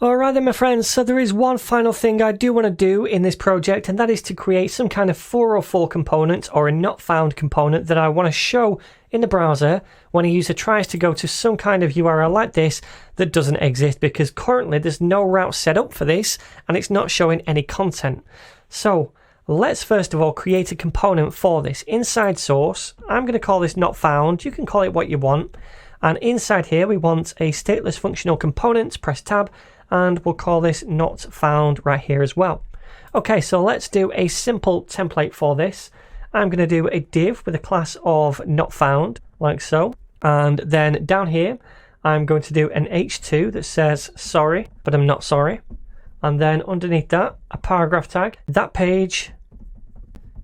Alright then my friends, so there is one final thing I do want to do in this project, and that is to create some kind of 404 component or a not found component that I want to show in the browser when a user tries to go to some kind of URL like this that doesn't exist, because currently there's no route set up for this and it's not showing any content. So let's first of all create a component for this. Inside source, I'm going to call this not found. You can call it what you want. And inside here we want a stateless functional component. Press tab. And we'll call this not found right here as well. Okay, so let's do a simple template for this. I'm going to do a div with a class of not found, like so. And then down here, I'm going to do an h2 that says sorry, but I'm not sorry. And then underneath that, a paragraph tag. That page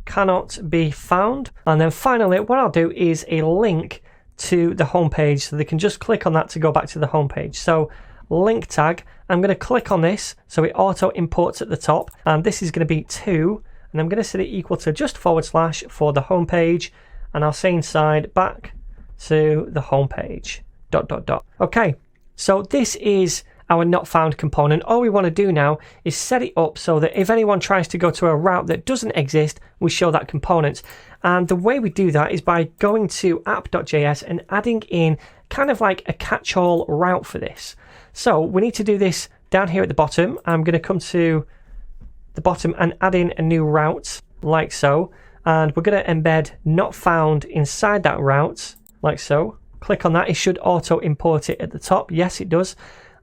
cannot be found. And then finally, what I'll do is a link to the home page, so they can just click on that to go back to the home page. So link tag, I'm going to click on this so it auto imports at the top, and this is going to be 2, and I'm going to set it equal to just / for the home page, and I'll say inside back to the home page ... Okay, so this is our not found component. All we want to do now is set it up so that if anyone tries to go to a route that doesn't exist, we show that component. And the way we do that is by going to app.js and adding in kind of like a catch-all route for this. So we need to do this down here at the bottom. I'm going to come to the bottom and add in a new route like so. And we're going to embed not found inside that route like so. Click on that. It should auto import it at the top. Yes, it does.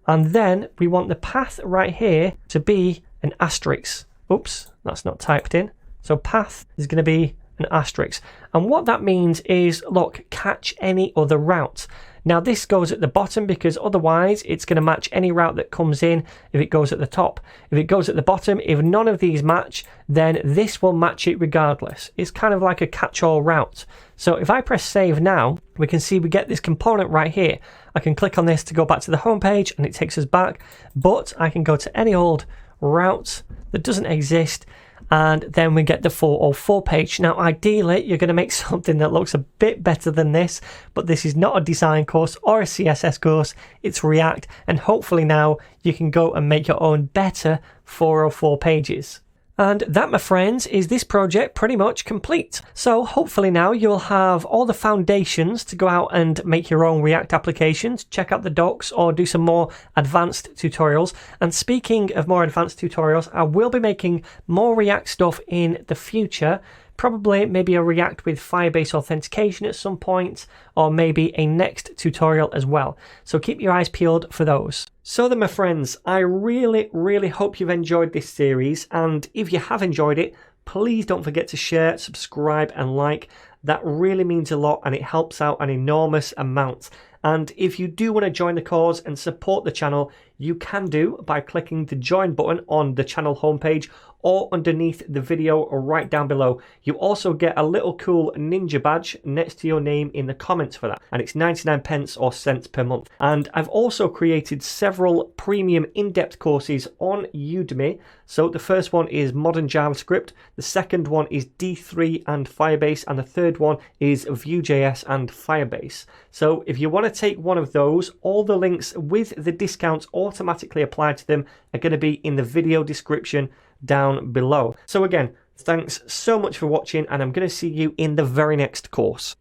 And then we want the path right here to be an asterisk. Oops, that's not typed in. So path is going to be an asterisk. And what that means is, look, catch any other route. Now this goes at the bottom because otherwise it's going to match any route that comes in if it goes at the top. If it goes at the bottom, if none of these match, then this will match it regardless. It's kind of like a catch-all route. So if I press save now, we can see we get this component right here. I can click on this to go back to the home page and it takes us back, but I can go to any old route that doesn't exist, and then we get the 404 page. Now ideally you're going to make something that looks a bit better than this, but this is not a design course or a CSS course, it's React, and hopefully now you can go and make your own better 404 pages. And that, my friends, is this project pretty much complete. So hopefully now you'll have all the foundations to go out and make your own React applications, check out the docs or do some more advanced tutorials. And speaking of more advanced tutorials, I will be making more React stuff in the future. Probably maybe a React with Firebase authentication at some point, or maybe a next tutorial as well. So keep your eyes peeled for those. So then, my friends, I really hope you've enjoyed this series, and if you have enjoyed it, please don't forget to share, subscribe and like. That really means a lot and it helps out an enormous amount. And if you do want to join the cause and support the channel, you can do by clicking the join button on the channel homepage or underneath the video right down below. You also get a little cool ninja badge next to your name in the comments for that, and it's 99 pence or cents per month. And I've also created several premium in-depth courses on Udemy. So the first one is Modern JavaScript, the second one is D3 and Firebase, and the third one is Vue.js and Firebase. So if you want to take one of those, all the links with the discounts automatically applied to them are going to be in the video description down below. So again, thanks so much for watching, and I'm going to see you in the very next course.